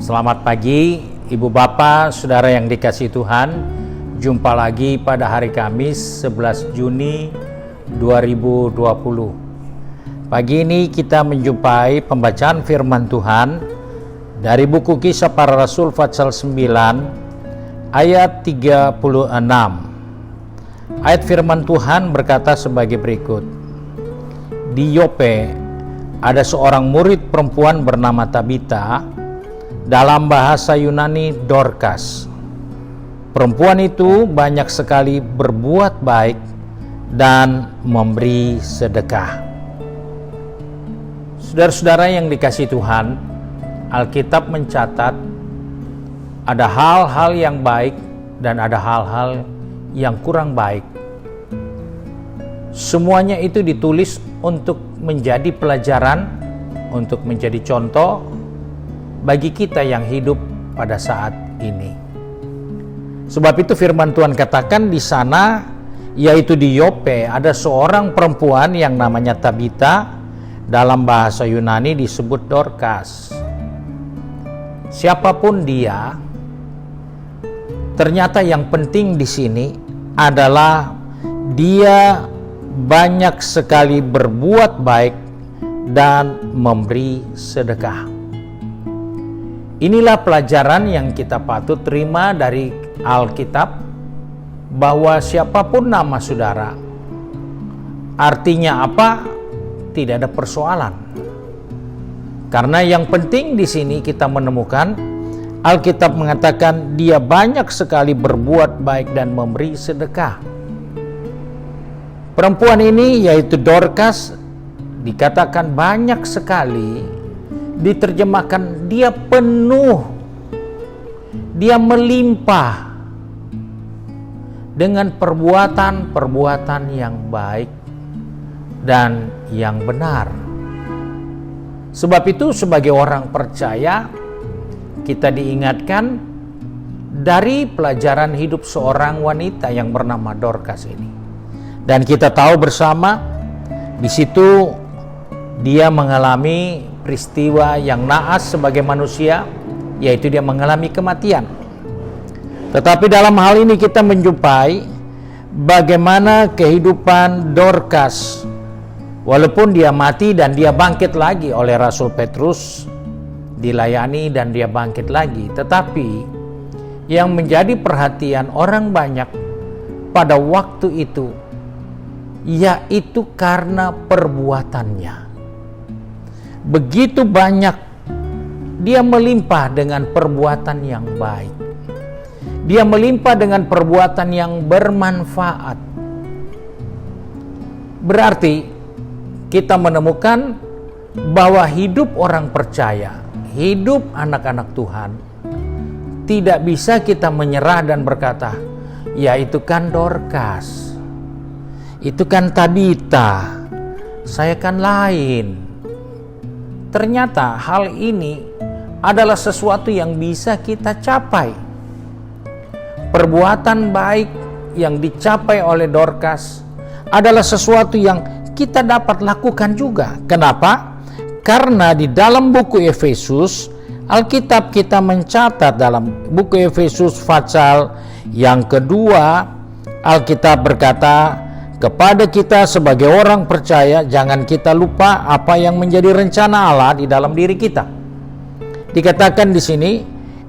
Selamat pagi, Ibu Bapak, Saudara yang dikasihi Tuhan. Jumpa lagi pada hari Kamis 11 Juni 2020. Pagi ini kita menjumpai pembacaan firman Tuhan dari buku Kisah Para Rasul pasal 9 ayat 36. Ayat firman Tuhan berkata sebagai berikut. Di Yope ada seorang murid perempuan bernama Tabita, dalam bahasa Yunani Dorcas. Perempuan itu banyak sekali berbuat baik dan memberi sedekah. Saudara-saudara yang dikasihi Tuhan, Alkitab mencatat ada hal-hal yang baik dan ada hal-hal yang kurang baik. Semuanya itu ditulis untuk menjadi pelajaran, untuk menjadi contoh bagi kita yang hidup pada saat ini. Sebab itu firman Tuhan katakan di sana, yaitu di Yope ada seorang perempuan yang namanya Tabita, dalam bahasa Yunani disebut Dorcas. Siapapun dia, ternyata yang penting di sini adalah dia banyak sekali berbuat baik dan memberi sedekah. Inilah pelajaran yang kita patut terima dari Alkitab, bahwa siapapun nama saudara, artinya apa, tidak ada persoalan. Karena yang penting di sini kita menemukan Alkitab mengatakan dia banyak sekali berbuat baik dan memberi sedekah. Perempuan ini yaitu Dorcas dikatakan banyak sekali, diterjemahkan dia penuh, dia melimpah dengan perbuatan-perbuatan yang baik dan yang benar. Sebab itu sebagai orang percaya kita diingatkan dari pelajaran hidup seorang wanita yang bernama Dorcas ini. Dan kita tahu bersama di situ dia mengalami peristiwa yang naas sebagai manusia, yaitu dia mengalami kematian. Tetapi dalam hal ini kita menjumpai bagaimana kehidupan Dorcas, walaupun dia mati dan dia bangkit lagi oleh Rasul Petrus, dilayani dan dia bangkit lagi. Tetapi yang menjadi perhatian orang banyak pada waktu itu, yaitu karena perbuatannya. Begitu banyak dia melimpah dengan perbuatan yang baik. Dia melimpah dengan perbuatan yang bermanfaat. Berarti kita menemukan bahwa hidup orang percaya, hidup anak-anak Tuhan, tidak bisa kita menyerah dan berkata, ya itu kan Dorcas, itu kan Tabita, saya kan lain. Ternyata hal ini adalah sesuatu yang bisa kita capai. Perbuatan baik yang dicapai oleh Dorcas adalah sesuatu yang kita dapat lakukan juga. Kenapa? Karena di dalam buku Efesus, Alkitab kita mencatat dalam buku Efesus pasal yang kedua, Alkitab berkata, kepada kita sebagai orang percaya, jangan kita lupa apa yang menjadi rencana Allah di dalam diri kita. Dikatakan di sini,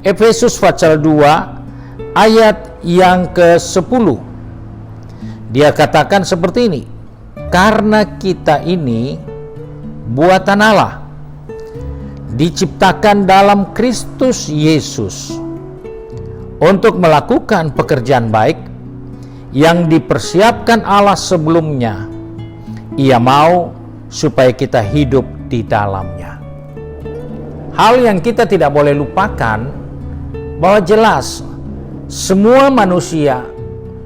Efesus pasal 2 ayat yang ke-10. Dia katakan seperti ini, karena kita ini buatan Allah, diciptakan dalam Kristus Yesus untuk melakukan pekerjaan baik yang dipersiapkan Allah sebelumnya. Ia mau supaya kita hidup di dalamnya. Hal yang kita tidak boleh lupakan, bahwa jelas semua manusia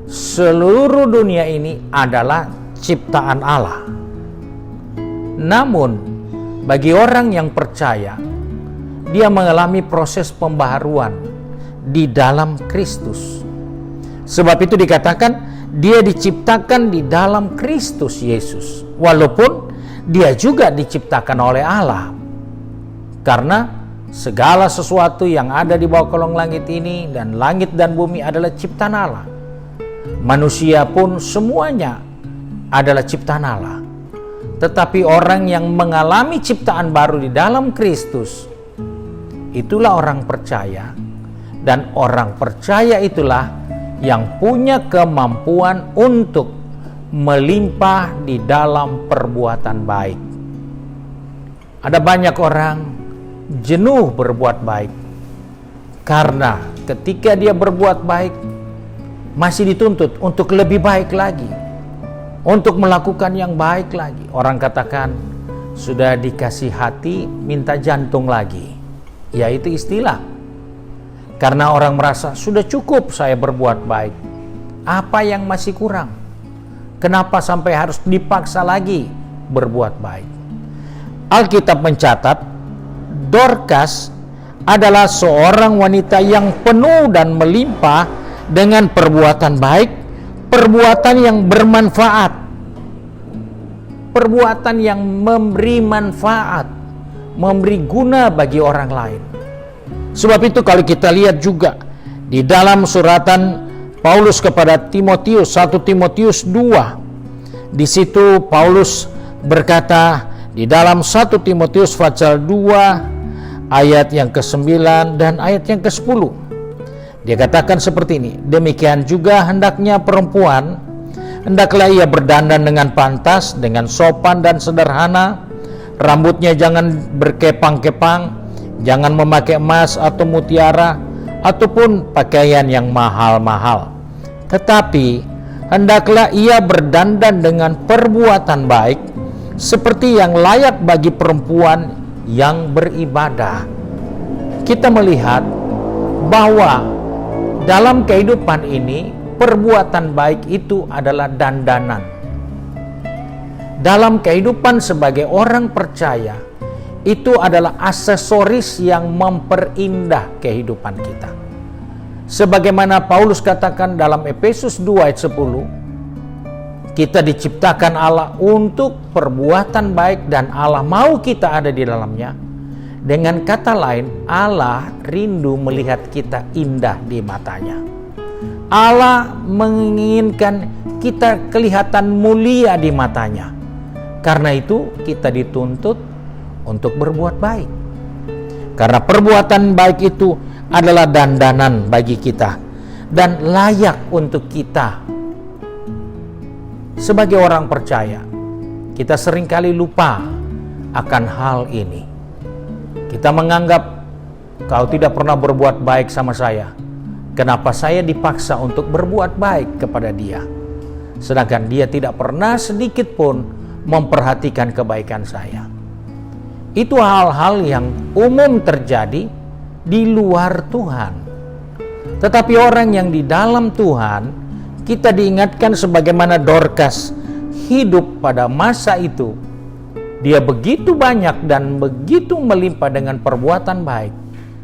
seluruh dunia ini adalah ciptaan Allah. Namun bagi orang yang percaya, dia mengalami proses pembaharuan di dalam Kristus. Sebab itu dikatakan dia diciptakan di dalam Kristus Yesus, walaupun dia juga diciptakan oleh Allah. Karena segala sesuatu yang ada di bawah kolong langit ini dan langit dan bumi adalah ciptaan Allah. Manusia pun semuanya adalah ciptaan Allah. Tetapi orang yang mengalami ciptaan baru di dalam Kristus, itulah orang percaya. Dan orang percaya itulah yang punya kemampuan untuk melimpah di dalam perbuatan baik. Ada banyak orang jenuh berbuat baik, karena ketika dia berbuat baik masih dituntut untuk lebih baik lagi, untuk melakukan yang baik lagi. Orang katakan sudah dikasih hati minta jantung lagi, yaitu istilah. Karena orang merasa sudah cukup saya berbuat baik, apa yang masih kurang? Kenapa sampai harus dipaksa lagi berbuat baik? Alkitab mencatat Dorcas adalah seorang wanita yang penuh dan melimpah dengan perbuatan baik, perbuatan yang bermanfaat, perbuatan yang memberi manfaat, memberi guna bagi orang lain. Sebab itu kalau kita lihat juga di dalam suratan Paulus kepada Timotius, 1 Timotius 2, di situ Paulus berkata di dalam 1 Timotius pasal 2 ayat yang ke-9 dan ayat yang ke-10. Dia katakan seperti ini, demikian juga hendaknya perempuan, hendaklah ia berdandan dengan pantas, dengan sopan dan sederhana, rambutnya jangan berkepang-kepang, jangan memakai emas atau mutiara, ataupun pakaian yang mahal-mahal. Tetapi hendaklah ia berdandan dengan perbuatan baik, seperti yang layak bagi perempuan yang beribadah. Kita melihat bahwa dalam kehidupan ini perbuatan baik itu adalah dandanan. Dalam kehidupan sebagai orang percaya, itu adalah aksesoris yang memperindah kehidupan kita. Sebagaimana Paulus katakan dalam Efesus 2 ayat 10, kita diciptakan Allah untuk perbuatan baik dan Allah mau kita ada di dalamnya. Dengan kata lain, Allah rindu melihat kita indah di matanya. Allah menginginkan kita kelihatan mulia di matanya. Karena itu kita dituntut untuk berbuat baik. Karena perbuatan baik itu adalah dandanan bagi kita dan layak untuk kita. Sebagai orang percaya, kita seringkali lupa akan hal ini. Kita menganggap kau tidak pernah berbuat baik sama saya. Kenapa saya dipaksa untuk berbuat baik kepada dia? Sedangkan dia tidak pernah sedikit pun memperhatikan kebaikan saya. Itu hal-hal yang umum terjadi di luar Tuhan. Tetapi orang yang di dalam Tuhan, kita diingatkan sebagaimana Dorcas hidup pada masa itu. Dia begitu banyak dan begitu melimpah dengan perbuatan baik,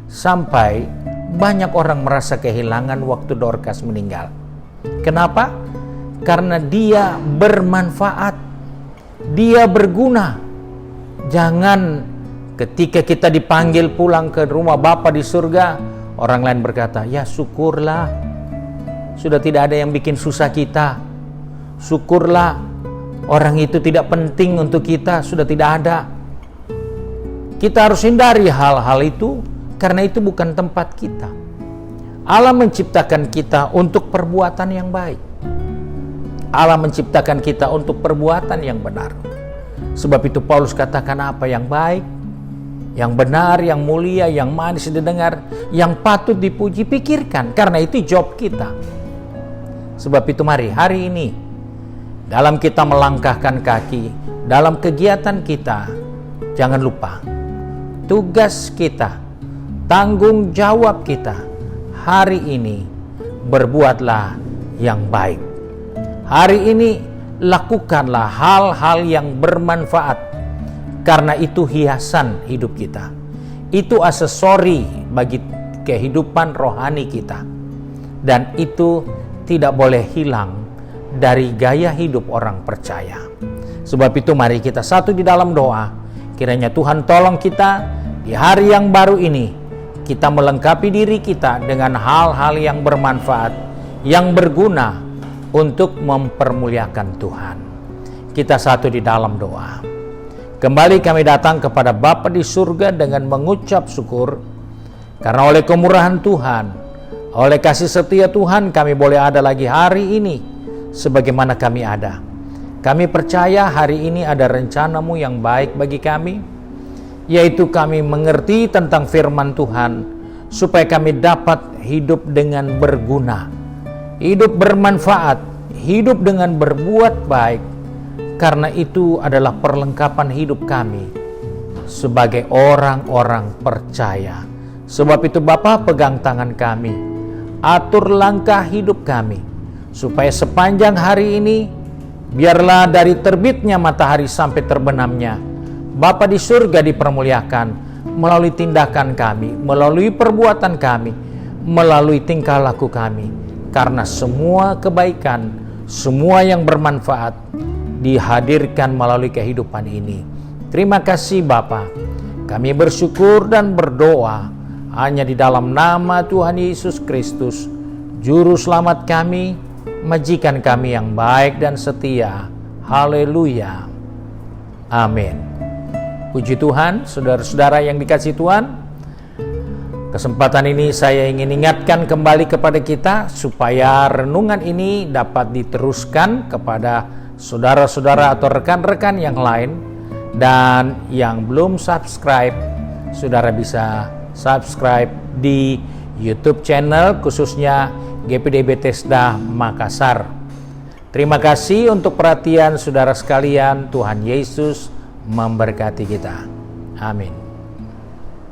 sampai banyak orang merasa kehilangan waktu Dorcas meninggal. Kenapa? Karena dia bermanfaat, dia berguna. Jangan ketika kita dipanggil pulang ke rumah Bapa di surga, orang lain berkata, ya syukurlah, sudah tidak ada yang bikin susah kita. Syukurlah, orang itu tidak penting untuk kita, sudah tidak ada. Kita harus hindari hal-hal itu, karena itu bukan tempat kita. Allah menciptakan kita untuk perbuatan yang baik. Allah menciptakan kita untuk perbuatan yang benar. Sebab itu Paulus katakan apa yang baik, yang benar, yang mulia, yang manis didengar, yang patut dipuji, pikirkan. Karena itu job kita. Sebab itu mari hari ini, dalam kita melangkahkan kaki, dalam kegiatan kita, jangan lupa tugas kita, tanggung jawab kita hari ini, berbuatlah yang baik. Hari ini lakukanlah hal-hal yang bermanfaat, karena itu hiasan hidup kita. Itu aksesori bagi kehidupan rohani kita, dan itu tidak boleh hilang dari gaya hidup orang percaya. Sebab itu mari kita satu di dalam doa. Kiranya Tuhan tolong kita Di hari yang baru ini, kita melengkapi diri kita dengan hal-hal yang bermanfaat, yang berguna untuk mempermuliakan Tuhan. Kita satu di dalam doa. Kembali kami datang kepada Bapa di surga dengan mengucap syukur, karena oleh kemurahan Tuhan, oleh kasih setia Tuhan, kami boleh ada lagi hari ini sebagaimana kami ada. Kami percaya hari ini ada rencana-Mu yang baik bagi kami, yaitu kami mengerti tentang firman Tuhan, supaya kami dapat hidup dengan berguna, hidup bermanfaat, hidup dengan berbuat baik, karena itu adalah perlengkapan hidup kami sebagai orang-orang percaya. Sebab itu Bapa, pegang tangan kami, atur langkah hidup kami, supaya sepanjang hari ini, biarlah dari terbitnya matahari sampai terbenamnya, Bapa di surga dipermuliakan melalui tindakan kami, melalui perbuatan kami, melalui tingkah laku kami. Karena semua kebaikan, semua yang bermanfaat dihadirkan melalui kehidupan ini. Terima kasih Bapa. Kami bersyukur dan berdoa hanya di dalam nama Tuhan Yesus Kristus, Juru Selamat kami, majikan kami yang baik dan setia. Haleluya. Amin. Puji Tuhan, saudara-saudara yang dikasihi Tuhan. Kesempatan ini saya ingin ingatkan kembali kepada kita supaya renungan ini dapat diteruskan kepada saudara-saudara atau rekan-rekan yang lain. Dan yang belum subscribe, saudara bisa subscribe di YouTube channel khususnya GPD Bethesda Makassar. Terima kasih untuk perhatian saudara sekalian. Tuhan Yesus memberkati kita. Amin.